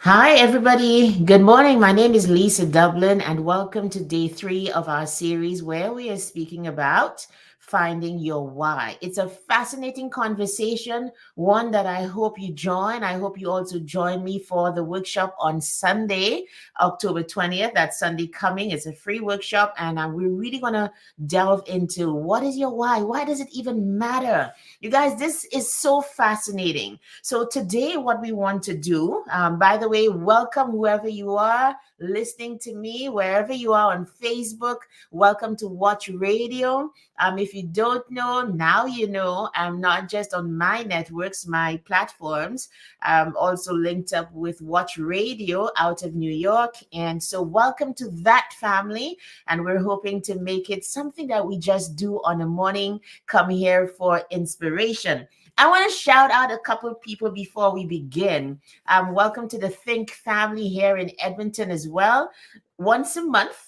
Hi, everybody. Good morning. My name is Lisa Dublin, and welcome to day 3 of our series where we are speaking about finding your why. It's a fascinating conversation, one that I hope you join. I hope you also join me for the workshop on Sunday, October 20th. That's Sunday coming. It's a free workshop, and we're really going to delve into what is your why? Why does it even matter? You guys, this is so fascinating. So today, what we want to do, by the way, welcome whoever you are listening to me, wherever you are on Facebook. Welcome to Watch Radio. If you don't know, now you know. I'm not just on my networks, my platforms. I'm also linked up with Watch Radio out of New York. And so, welcome to that family. And we're hoping to make it something that we just do on a morning. Come here for inspiration. I want to shout out a couple of people before we begin. Welcome to the Think family here in Edmonton as well. Once a month,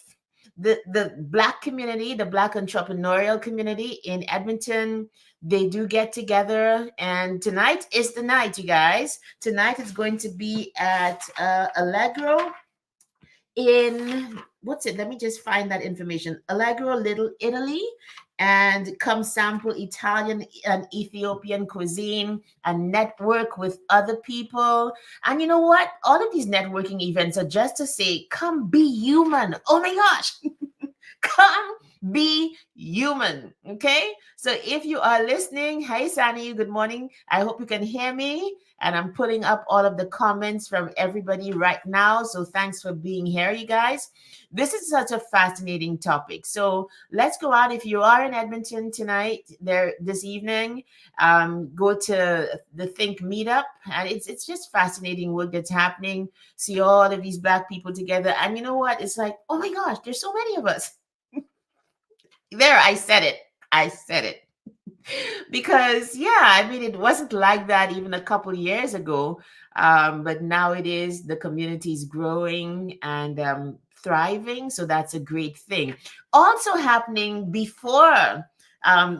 the Black community, the Black entrepreneurial community in Edmonton, they do get together. And tonight is the night, you guys. Tonight is going to be at Allegro in what's it? Let me just find that information. Allegro, Little Italy, and come sample Italian and Ethiopian cuisine and network with other people. And you know what? All of these networking events are just to say, come be human. Oh my gosh. Come be human. Okay. So if you are listening, hey Sani, good morning. I hope you can hear me. And I'm putting up all of the comments from everybody right now. So thanks for being here, you guys. This is such a fascinating topic. So let's go out. If you are in Edmonton tonight, there this evening, go to the Think Meetup, and it's just fascinating work that's happening. See all of these Black people together, and you know what? It's like, oh my gosh, there's so many of us. There, I said it. I said it. Because yeah, I mean, it wasn't like that even a couple years ago, but now it is. The community is growing and thriving, so that's a great thing. Also happening before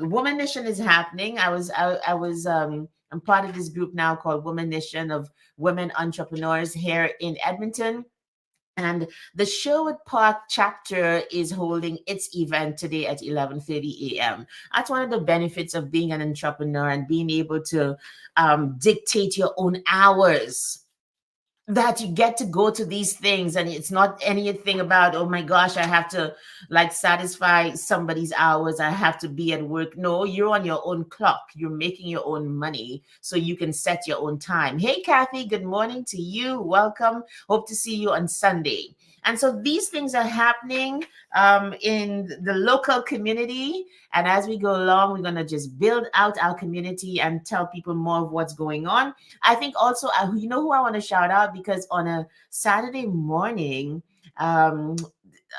Woman Nation is happening. I'm part of this group now called Woman Nation of women entrepreneurs here in Edmonton, and the Sherwood Park chapter is holding its event today at 11:30 a.m. That's one of the benefits of being an entrepreneur and being able to dictate your own hours, that you get to go to these things and it's not anything about, oh my gosh, I have to like satisfy somebody's hours, I have to be at work. No, you're on your own clock, you're making your own money, so you can set your own time. Hey Kathy, good morning to you, welcome, hope to see you on Sunday. And so these things are happening in the local community, and as we go along, we're going to just build out our community and tell people more of what's going on. I think also, you know who I want to shout out, because on a Saturday morning, um,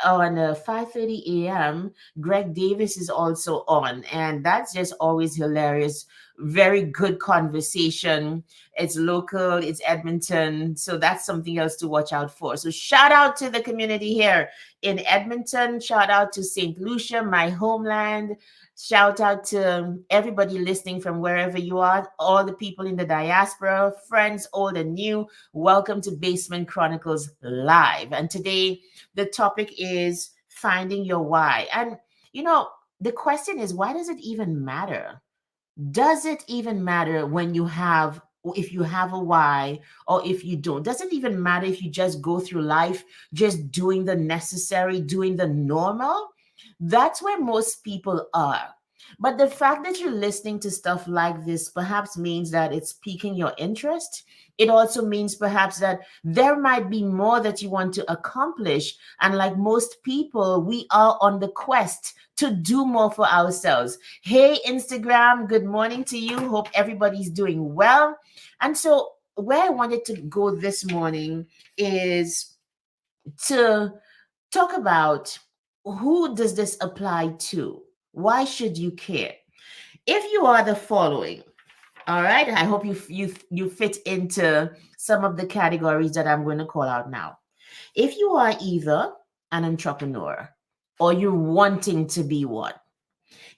on 5:30 a.m., Greg Davis is also on, and that's just always hilarious. Very good conversation. It's local, it's Edmonton, so that's something else to watch out for. So shout out to the community here in Edmonton. Shout out to St. Lucia, my homeland. Shout out to everybody listening from wherever you are, all the people in the diaspora, friends old and new. Welcome to Basement Chronicles Live. And today, the topic is finding your why. And, you know, the question is, why does it even matter? Does it even matter when you have, if you have a why or if you don't? Does it even matter if you just go through life just doing the necessary, doing the normal? That's where most people are. But the fact that you're listening to stuff like this perhaps means that it's piquing your interest. It also means perhaps that there might be more that you want to accomplish. And like most people, we are on the quest to do more for ourselves. Hey, Instagram, good morning to you. Hope everybody's doing well. And so, where I wanted to go this morning is to talk about, who does this apply to? Why should you care? If you are the following, all right, I hope you fit into some of the categories that I'm going to call out now. If you are either an entrepreneur or you're wanting to be one,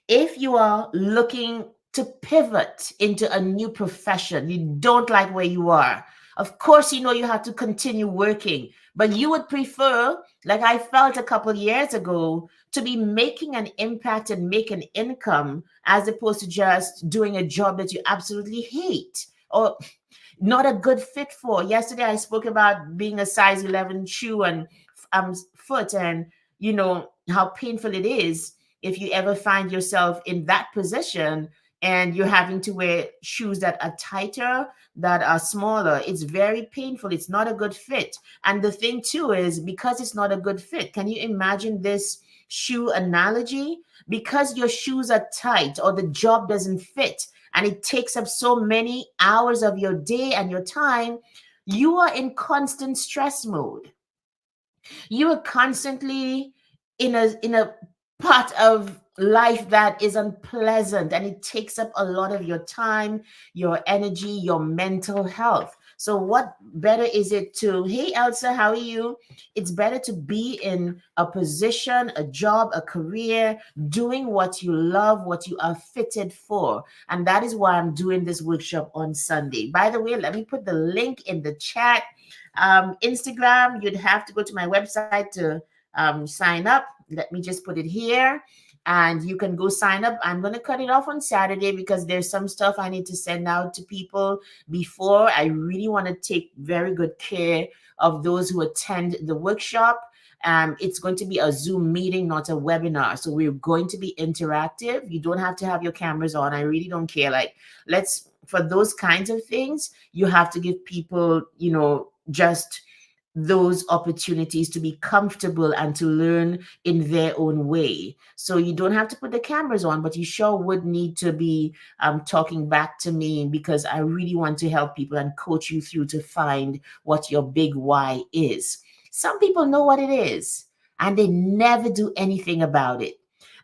if you are looking to pivot into a new profession, you don't like where you are, Of course, you know you have to continue working, but you would prefer, like I felt a couple years ago, to be making an impact and make an income as opposed to just doing a job that you absolutely hate or not a good fit for. Yesterday, I spoke about being a size 11 shoe and foot, and you know how painful it is if you ever find yourself in that position and you're having to wear shoes that are tighter, that are smaller. It's very painful. It's not a good fit. And the thing, too, is because it's not a good fit, can you imagine this shoe analogy? Because your shoes are tight or the job doesn't fit, and it takes up so many hours of your day and your time, you are in constant stress mode. You are constantly in a part of life that is unpleasant, and it takes up a lot of your time, your energy, your mental health. So what better is it to, hey Elsa, how are you? It's better to be in a position, a job, a career, doing what you love, what you are fitted for. And that is why I'm doing this workshop on Sunday. By the way, let me put the link in the chat. Instagram, you'd have to go to my website to sign up. Let me just put it here. And you can go sign up. I'm going to cut it off on Saturday because there's some stuff I need to send out to people before. I really want to take very good care of those who attend the workshop. It's going to be a Zoom meeting, not a webinar. So we're going to be interactive. You don't have to have your cameras on. I really don't care. Like, for those kinds of things, you have to give people, just those opportunities to be comfortable and to learn in their own way. So you don't have to put the cameras on, but you sure would need to be talking back to me because I really want to help people and coach you through to find what your big why is. Some people know what it is and they never do anything about it.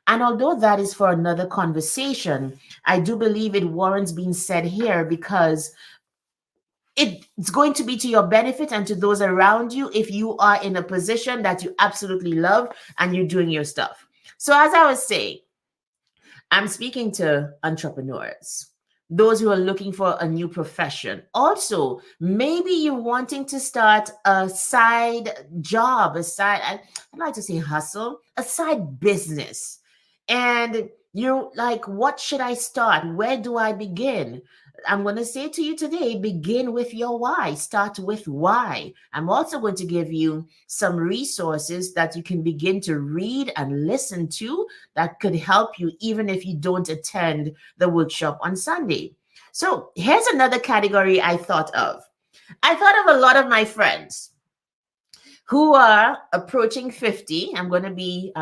And although that is for another conversation, I do believe it warrants being said here because it's going to be to your benefit and to those around you if you are in a position that you absolutely love and you're doing your stuff. So, as I was saying, I'm speaking to entrepreneurs, those who are looking for a new profession. Also, maybe you're wanting to start a side job, I'd like to say hustle, a side business. And you're like, what should I start? Where do I begin? I'm going to say to you today, begin with your why. Start with why. I'm also going to give you some resources that you can begin to read and listen to that could help you even if you don't attend the workshop on Sunday. So here's another category I thought of. I thought of a lot of my friends who are approaching 50. I'm going to be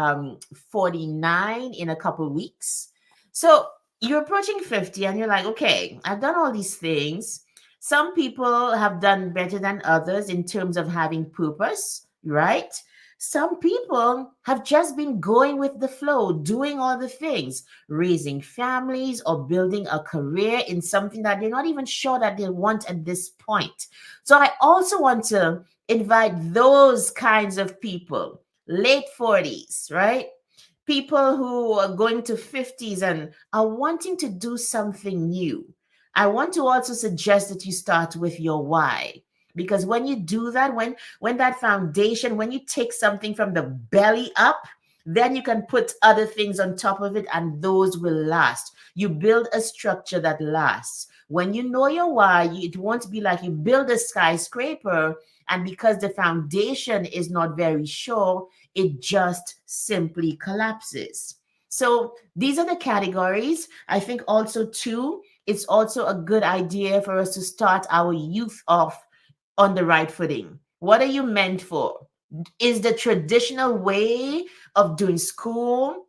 49 in a couple of weeks. So you're approaching 50 and you're like, okay, I've done all these things. Some people have done better than others in terms of having purpose, right? Some people have just been going with the flow, doing all the things, raising families or building a career in something that they're not even sure that they want at this point. So I also want to invite those kinds of people, late 40s, right? People who are going to 50s and are wanting to do something new. I want to also suggest that you start with your why. Because when you do that, when that foundation, when you take something from the belly up, then you can put other things on top of it and those will last. You build a structure that lasts. When you know your why, it won't be like you build a skyscraper and because the foundation is not very sure, it just simply collapses. So these are the categories. I think also too, it's also a good idea for us to start our youth off on the right footing. What are you meant for? Is the traditional way of doing school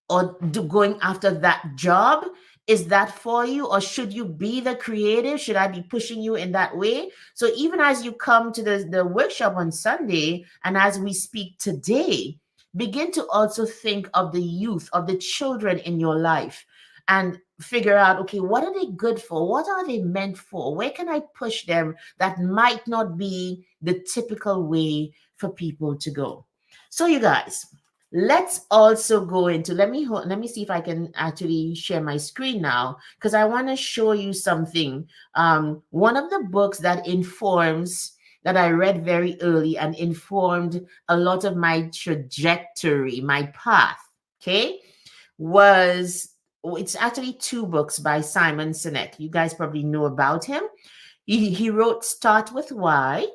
or going after that job, is that for you, or should you be the creative? Should I be pushing you in that way? So even as you come to the workshop on Sunday and as we speak today, begin to also think of the youth, of the children in your life, and figure out, okay, what are they good for? What are they meant for? Where can I push them that might not be the typical way for people to go? So you guys, Let's also go into, let me see if I can actually share my screen now, because I want to show you something. One of the books that informs, that I read very early and informed a lot of my trajectory, my path, okay, was, it's actually two books by Simon Sinek. You guys probably know about him. He wrote Start with Why,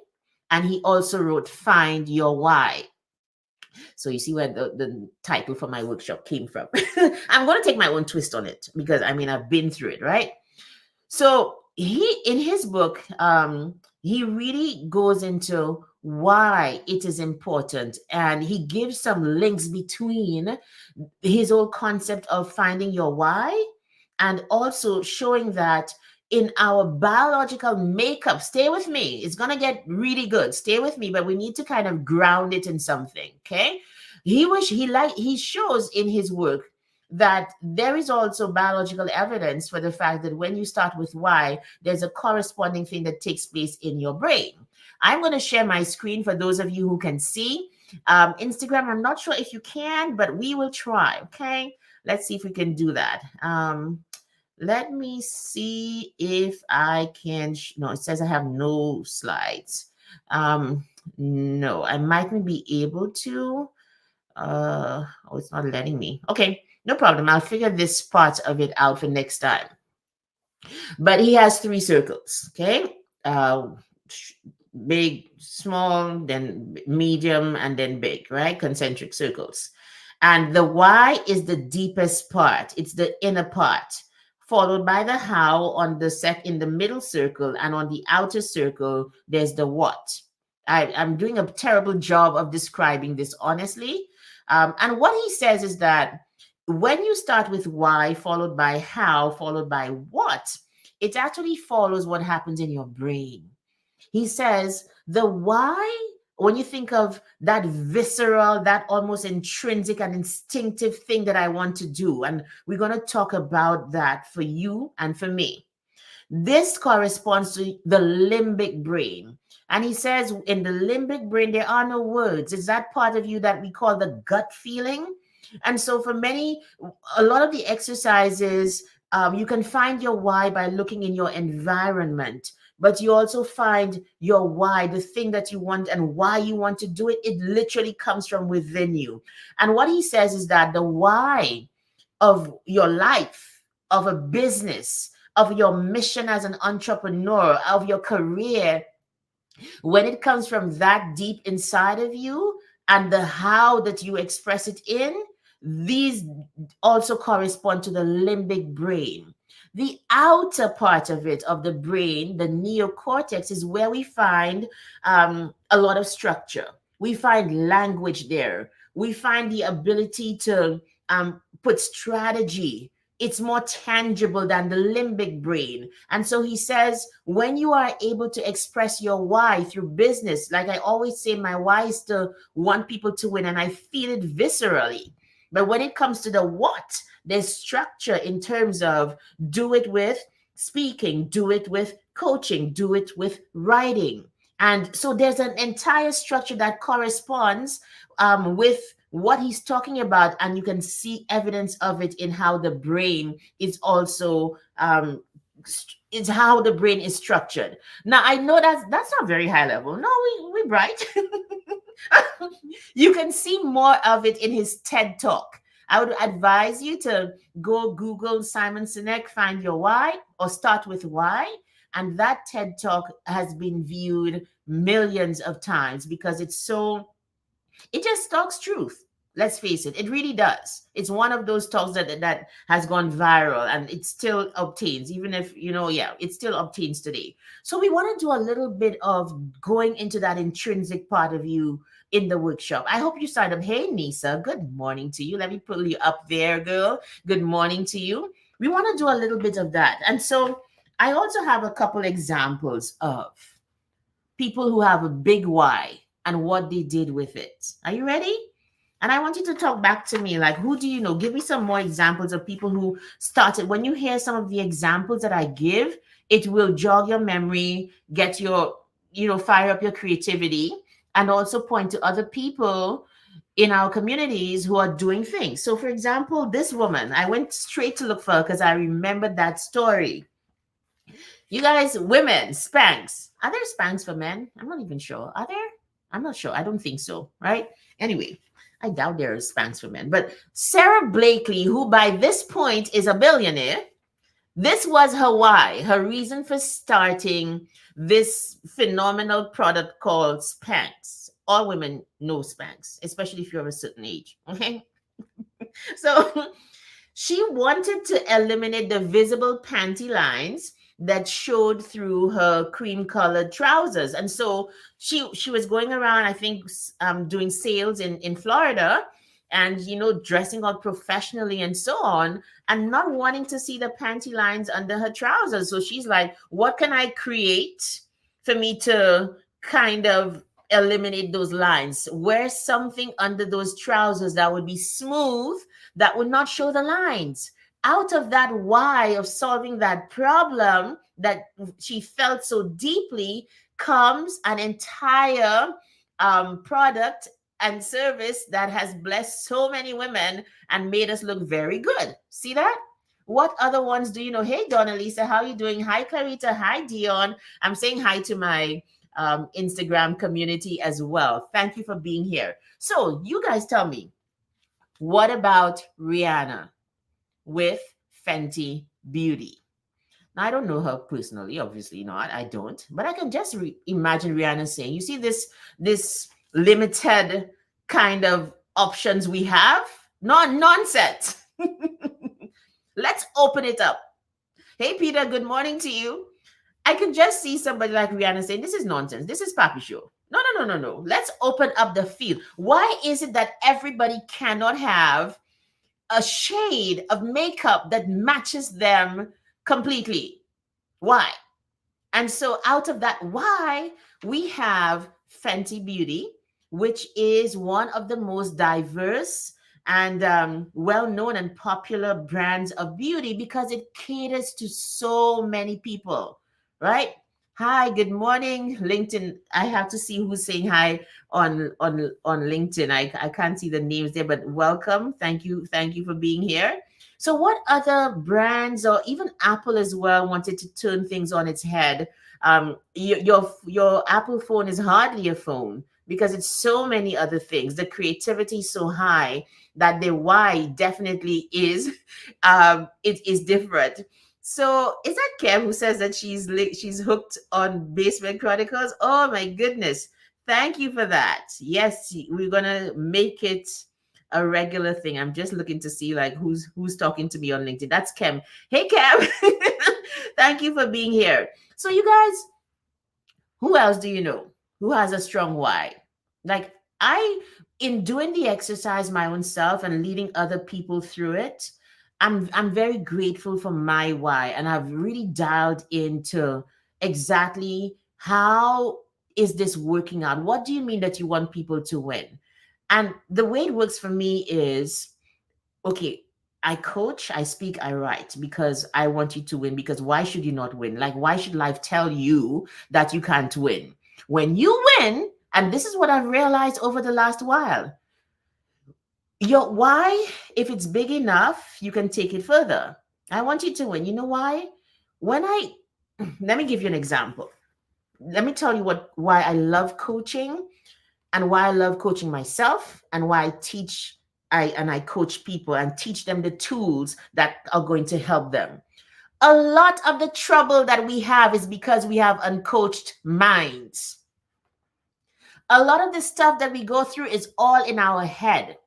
and he also wrote Find Your Why. So you see where the title for my workshop came from. I'm going to take my own twist on it because I mean, I've been through it, right? So he, in his book, he really goes into why it is important, and he gives some links between his whole concept of finding your why, and also showing that in our biological makeup, stay with me, it's going to get really good, stay with me, but we need to kind of ground it in something. Okay, he shows in his work that there is also biological evidence for the fact that when you start with why, there's a corresponding thing that takes place in your brain. I'm going to share my screen for those of you who can see. Instagram, I'm not sure if you can, but we will try. Okay, let's see if we can do that. Let me see if I can. No, it says I have no slides. No, I mightn't be able to. Oh, it's not letting me. Okay, no problem. I'll figure this part of it out for next time. But he has three circles. Okay, big, small, then medium, and then big. Right, concentric circles. And the why is the deepest part. It's the inner part, followed by the how on the in the middle circle, and on the outer circle there's the what. I'm doing a terrible job of describing this, honestly. And what he says is that when you start with why, followed by how, followed by what, it actually follows what happens in your brain. He says the why, when you think of that visceral, that almost intrinsic and instinctive thing that I want to do, and we're going to talk about that for you and for me. This corresponds to the limbic brain. And he says in the limbic brain, there are no words. It's that part of you that we call the gut feeling. And so for many, a lot of the exercises, you can find your why by looking in your environment, but you also find your why, the thing that you want and why you want to do it. It literally comes from within you. And what he says is that the why of your life, of a business, of your mission as an entrepreneur, of your career, when it comes from that deep inside of you, and the how that you express it in, these also correspond to the limbic brain. The outer part of it, of the brain, the neocortex, is where we find a lot of structure. We find language there. We find the ability to put strategy. It's more tangible than the limbic brain. And so he says, when you are able to express your why through business, like I always say, my why is to want people to win, and I feel it viscerally. But when it comes to the what, there's structure in terms of do it with speaking, do it with coaching, do it with writing. And so there's an entire structure that corresponds with what he's talking about. And you can see evidence of it in how the brain is also it's how the brain is structured. Now I know that's not very high level. No, we bright. You can see more of it in his TED talk. I would advise you to go Google Simon Sinek, find your why, or start with why. And that TED talk has been viewed millions of times because it just talks truth. Let's face it, it really does. It's one of those talks that has gone viral, and it still obtains, even if, yeah, it still obtains today. So we want to do a little bit of going into that intrinsic part of you in the workshop. I hope you signed up. Hey, Nisa, good morning to you. Let me pull you up there, girl. Good morning to you. We want to do a little bit of that. And so I also have a couple examples of people who have a big why and what they did with it. Are you ready? And I want you to talk back to me. Like, who do you know? Give me some more examples of people who started. When you hear some of the examples that I give, it will jog your memory, get your, fire up your creativity, and also point to other people in our communities who are doing things. So, for example, this woman, I went straight to look for her because I remembered that story. You guys, women, Spanx. Are there Spanx for men? I'm not even sure. Are there? I'm not sure. I don't think so, right? Anyway, I doubt there is Spanx for men. But Sarah Blakely, who by this point is a billionaire, this was her why, her reason for starting this phenomenal product called Spanx. All women know Spanx, especially if you're a certain age. Okay. So she wanted to eliminate the visible panty lines that showed through her cream colored trousers. And so she was going around, I think, doing sales in Florida, and dressing out professionally and so on, and not wanting to see the panty lines under her trousers. So she's like, what can I create for me to kind of eliminate those lines? Wear something under those trousers that would be smooth, that would not show the lines. Out of that why of solving that problem that she felt so deeply comes an entire product and service that has blessed so many women and made us look very good. See that? What other ones do you know? Hey, Donna Lisa, how are you doing? Hi, Clarita. Hi, Dion. I'm saying hi to my Instagram community as well. Thank you for being here. So, you guys tell me, what about Rihanna with Fenty Beauty? Now, I don't know her personally, obviously not. I don't, but I can just imagine Rihanna saying, "You see this limited kind of options we have? Nonsense. Let's open it up." Hey, Peter, good morning to you. I can just see somebody like Rihanna saying, "This is nonsense. This is Papi Show. No, no, no, no, no. Let's open up the field." Why is it that everybody cannot have a shade of makeup that matches them completely? Why? And so, out of that why, we have Fenty Beauty, which is one of the most diverse and well known and popular brands of beauty because it caters to so many people, right? Hi, good morning, LinkedIn. I have to see who's saying hi on LinkedIn. I can't see the names there, but welcome. Thank you for being here. So, what other brands or even Apple as well wanted to turn things on its head? Your Apple phone is hardly a phone because it's so many other things. The creativity is so high that the why definitely is it is different. So is that Kev who says that she's hooked on Basement Chronicles? Oh my goodness. Thank you for that. Yes, we're gonna make it a regular thing. I'm just looking to see like who's talking to me on LinkedIn. That's Kem. Hey Kem. Thank you for being here. So you guys, who else do you know who has a strong why? Like I, in doing the exercise my own self and leading other people through it, I'm very grateful for my why, and I've really dialed into exactly how is this working out. What do you mean that you want people to win? And the way it works for me is, okay, I coach, I speak, I write because I want you to win. Because why should you not win? Like, why should life tell you that you can't win? When you win, and this is what I've realized over the last while, your why, if it's big enough, you can take it further. I want you to win. You know why? When I, let me give you an example. Let me tell you why I love coaching and why I love coaching myself and why I coach people and teach them the tools that are going to help them. A lot of the trouble that we have is because we have uncoached minds. A lot of the stuff that we go through is all in our head.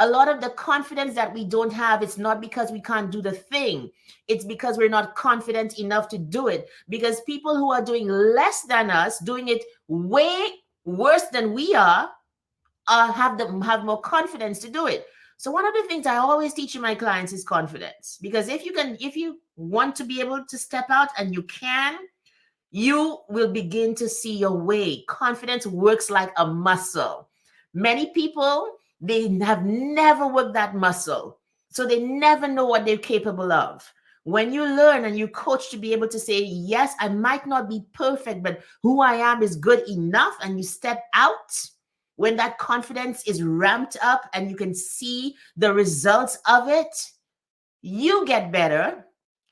A lot of the confidence that we don't have, it's not because we can't do the thing. It's because we're not confident enough to do it. Because people who are doing less than us, doing it way worse than we are, have more confidence to do it. So one of the things I always teach my clients is confidence. Because if you want to be able to step out and you can, you will begin to see your way. Confidence works like a muscle. Many people, they have never worked that muscle. So they never know what they're capable of. When you learn and you coach to be able to say, yes, I might not be perfect, but who I am is good enough, and you step out, when that confidence is ramped up and you can see the results of it, you get better,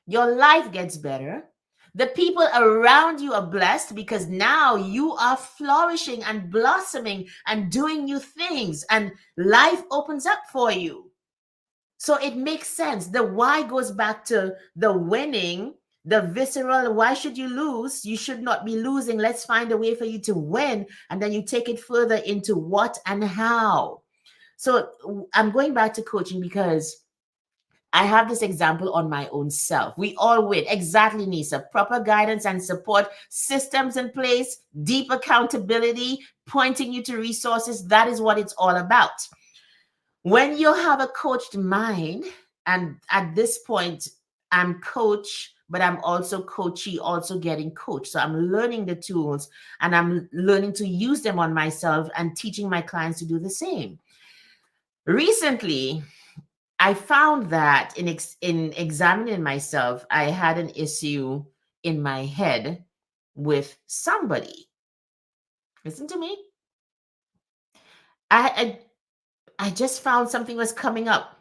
your life gets better. The people around you are blessed because now you are flourishing and blossoming and doing new things, and life opens up for you. So it makes sense. The why goes back to the winning, the visceral. Why should you lose? You should not be losing. Let's find a way for you to win. And then you take it further into what and how. So I'm going back to coaching because I have this example on my own self. We all win. Exactly, Nisa. Proper guidance and support, systems in place, deep accountability, pointing you to resources. That is what it's all about. When you have a coached mind, and at this point, I'm coach, but I'm also coachee, also getting coached. So I'm learning the tools and I'm learning to use them on myself and teaching my clients to do the same. Recently, I found that in examining myself, I had an issue in my head with somebody. Listen to me. I I just found something was coming up.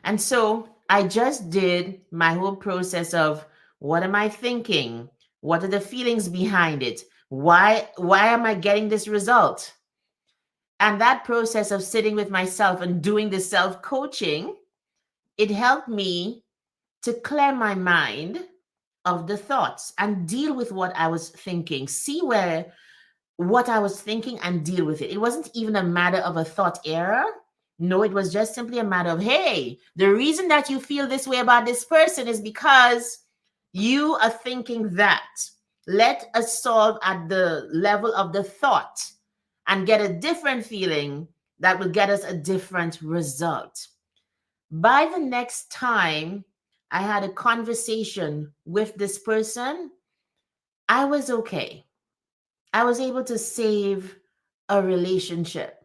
And so I just did my whole process of what am I thinking? What are the feelings behind it? Why am I getting this result? And that process of sitting with myself and doing the self-coaching, it helped me to clear my mind of the thoughts and deal with what I was thinking. See where what I was thinking and deal with it. It wasn't even a matter of a thought error. No, it was just simply a matter of, hey, the reason that you feel this way about this person is because you are thinking that. Let us solve at the level of the thought and get a different feeling that will get us a different result. By the next time I had a conversation with this person, I was okay. I was able to save a relationship.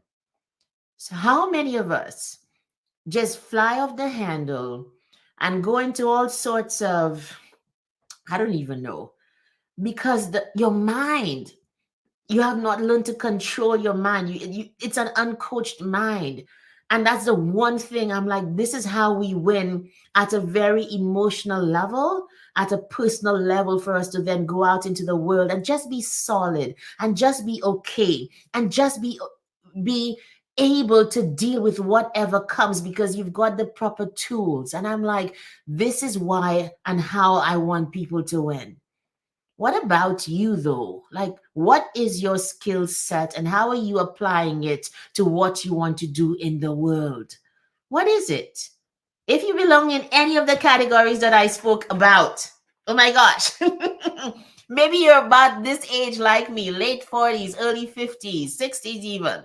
So, how many of us just fly off the handle and go into all sorts of, I don't even know, because your mind, you have not learned to control your mind. It's an uncoached mind. And that's the one thing I'm like, this is how we win at a very emotional level, at a personal level, for us to then go out into the world and just be solid and just be okay and just be able to deal with whatever comes because you've got the proper tools. And I'm like, this is why and how I want people to win. What about you though? Like, what is your skill set and how are you applying it to what you want to do in the world? What is it? If you belong in any of the categories that I spoke about, oh my gosh, maybe you're about this age like me, late 40s, early 50s, 60s even.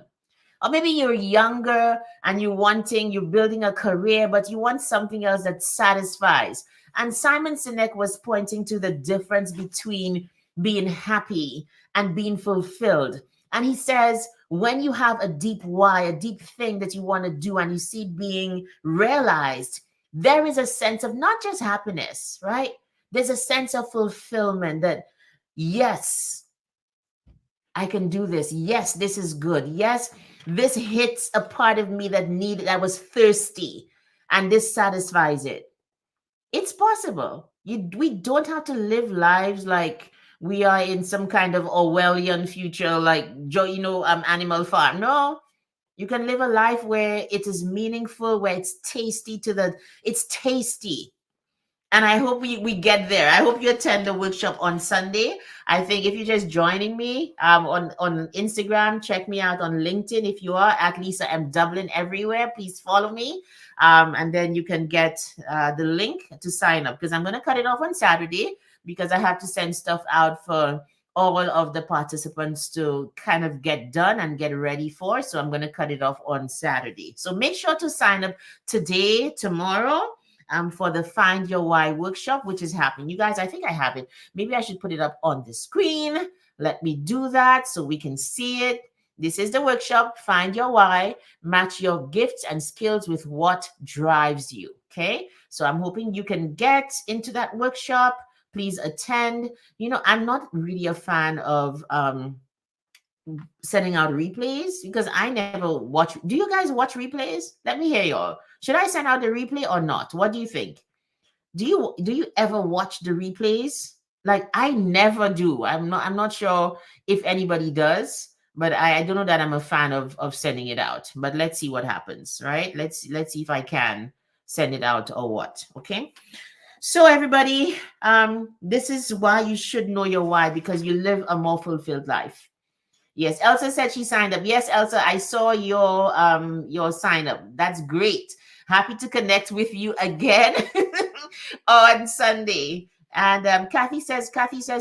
Or maybe you're younger and you're building a career, but you want something else that satisfies. And Simon Sinek was pointing to the difference between being happy and being fulfilled. And he says, when you have a deep why, a deep thing that you want to do, and you see it being realized, there is a sense of not just happiness, right? There's a sense of fulfillment that, yes, I can do this. Yes, this is good. Yes, this hits a part of me that was thirsty, and this satisfies it. It's possible. We don't have to live lives like we are in some kind of Orwellian future, like Animal Farm. No, you can live a life where it is meaningful, where it's tasty. And I hope we get there. I hope you attend the workshop on Sunday. I think if you're just joining me on Instagram, check me out on LinkedIn. If you are at Lisa M. Dublin everywhere, please follow me. And then you can get the link to sign up because I'm going to cut it off on Saturday because I have to send stuff out for all of the participants to kind of get done and get ready for. So I'm going to cut it off on Saturday. So make sure to sign up today, tomorrow, for the Find Your Why workshop, which is happening. You guys, I think I have it. Maybe I should put it up on the screen. Let me do that so we can see it. This is the workshop, Find Your Why, match your gifts and skills with what drives you. Okay. So I'm hoping you can get into that workshop. Please attend. I'm not really a fan of sending out replays? Because I never watch. Do you guys watch replays? Let me hear y'all. Should I send out the replay or not? What do you think? Do you ever watch the replays? Like I never do. I'm not sure if anybody does, but I don't know that I'm a fan of sending it out. But let's see what happens, right? Let's see if I can send it out or what. Okay. So everybody, this is why you should know your why, because you live a more fulfilled life. Yes, Elsa said she signed up. Yes, Elsa, I saw your sign up. That's great. Happy to connect with you again on Sunday. And Kathy says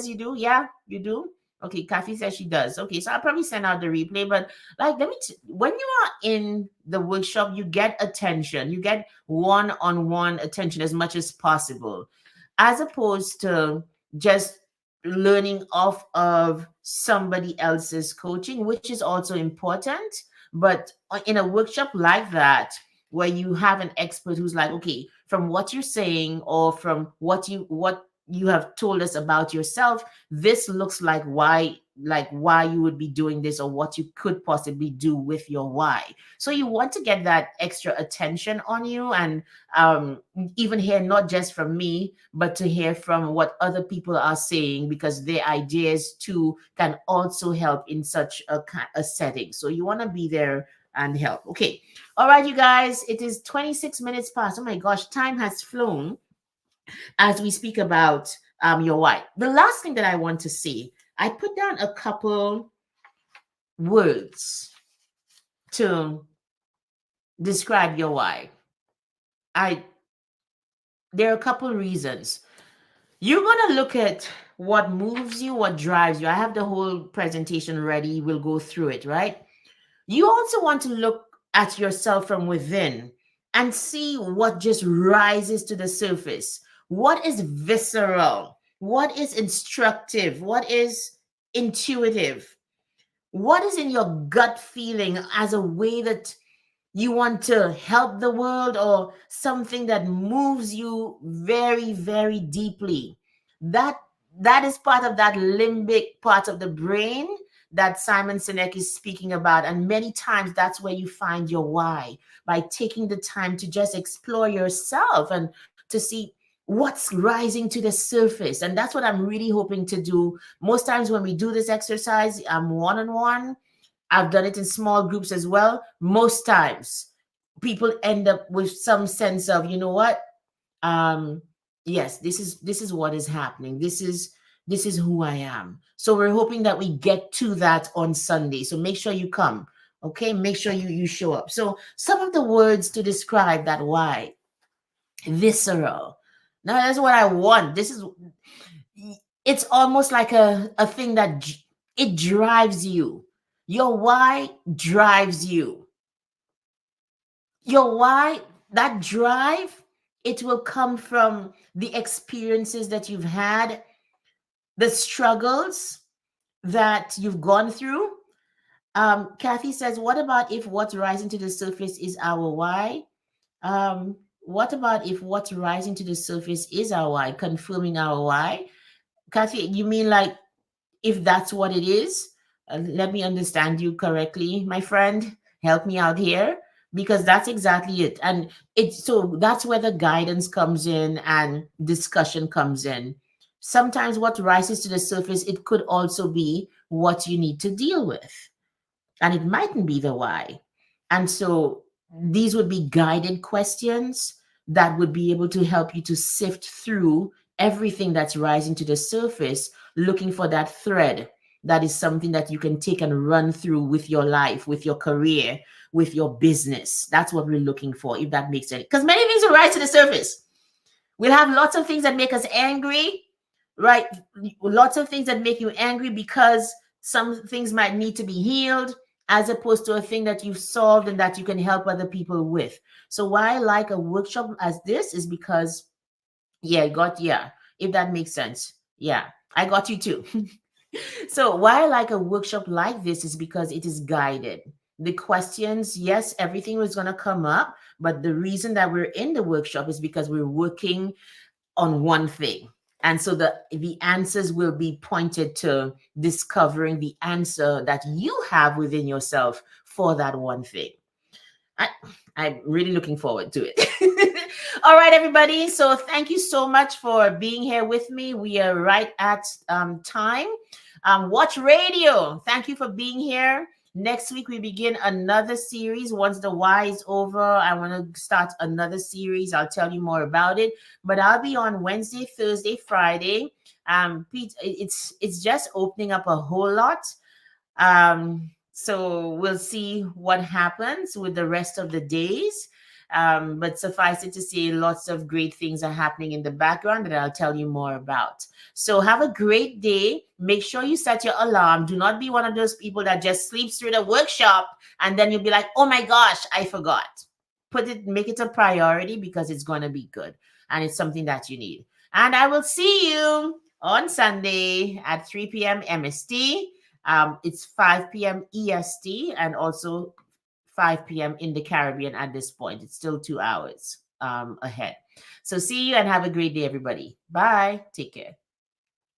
you do. Yeah, you do. Okay, Kathy says she does. Okay, so I'll probably send out the replay. But like, when you are in the workshop, you get attention. You get one-on-one attention as much as possible, as opposed to just learning off of somebody else's coaching, which is also important. But in a workshop like that, where you have an expert who's like, okay, from what you're saying or from what you have told us about yourself, this looks like why you would be doing this, or what you could possibly do with your why. So you want to get that extra attention on you, and um, even hear not just from me, but to hear from what other people are saying, because their ideas too can also help in such a setting. So you want to be there and help. Okay. All right, you guys, it is 26 minutes past. Oh my gosh, time has flown as we speak about your why. The last thing that I want to say, I put down a couple words to describe your why. I There are a couple reasons. You're gonna look at what moves you, what drives you. I have the whole presentation ready. We'll go through it, right? You also want to look at yourself from within and see what just rises to the surface. What is visceral? What is instructive? What is intuitive? What is in your gut feeling as a way that you want to help the world, or something that moves you very, very deeply? That that is part of that limbic part of the brain that Simon Sinek is speaking about. And many times that's where you find your why, by taking the time to just explore yourself and to see what's rising to the surface. And that's what I'm really hoping to do. Most times when we do this exercise, I'm one on one. I've done it in small groups as well. Most times people end up with some sense of, you know what? um yes, this is what is happening. This is who I am. So we're hoping that we get to that on Sunday. So make sure you come. Okay, make sure you show up. So some of the words to describe that why: visceral. Now that's what I want. It's almost like a thing that it drives you. Your why drives you. Your why, that drive, it will come from the experiences that you've had, the struggles that you've gone through. Kathy says, what about if what's rising to the surface is our why? What about if what's rising to the surface is our why, confirming our why? Kathy, you mean like if that's what it is? Let me understand you correctly, my friend. Help me out here, because that's exactly it. And that's where the guidance comes in and discussion comes in. Sometimes what rises to the surface, it could also be what you need to deal with, and it mightn't be the why. And so these would be guided questions that would be able to help you to sift through everything that's rising to the surface, looking for that thread that is something that you can take and run through with your life, with your career, with your business. That's what we're looking for, if that makes sense. Because many things will rise to the surface. We'll have lots of things that make us angry, right? Lots of things that make you angry because some things might need to be healed, as opposed to a thing that you've solved and that you can help other people with. So why I like a workshop as this is because, yeah, if that makes sense. Yeah, I got you too. So why I like a workshop like this is because it is guided. The questions, yes, everything was going to come up, but the reason that we're in the workshop is because we're working on one thing. And so the answers will be pointed to discovering the answer that you have within yourself for that one thing. I, I'm really looking forward to it. All right, everybody. So thank you so much for being here with me. We are right at time. Watch Radio. Thank you for being here. Next week, we begin another series. Once the why is over, I want to start another series. I'll tell you more about it. But I'll be on Wednesday, Thursday, Friday. Pete, it's just opening up a whole lot. So we'll see what happens with the rest of the days. But suffice it to say, lots of great things are happening in the background that I'll tell you more about. So have a great day. Make sure you set your alarm. Do not be one of those people that just sleeps through the workshop and then you'll be like, oh my gosh, I forgot. Make it a priority because it's going to be good and it's something that you need. And I will see you on Sunday at 3 p.m. MST. It's 5 p.m. EST and also 5 p.m. in the Caribbean at this point. It's still 2 hours ahead. So see you and have a great day, everybody. Bye. Take care.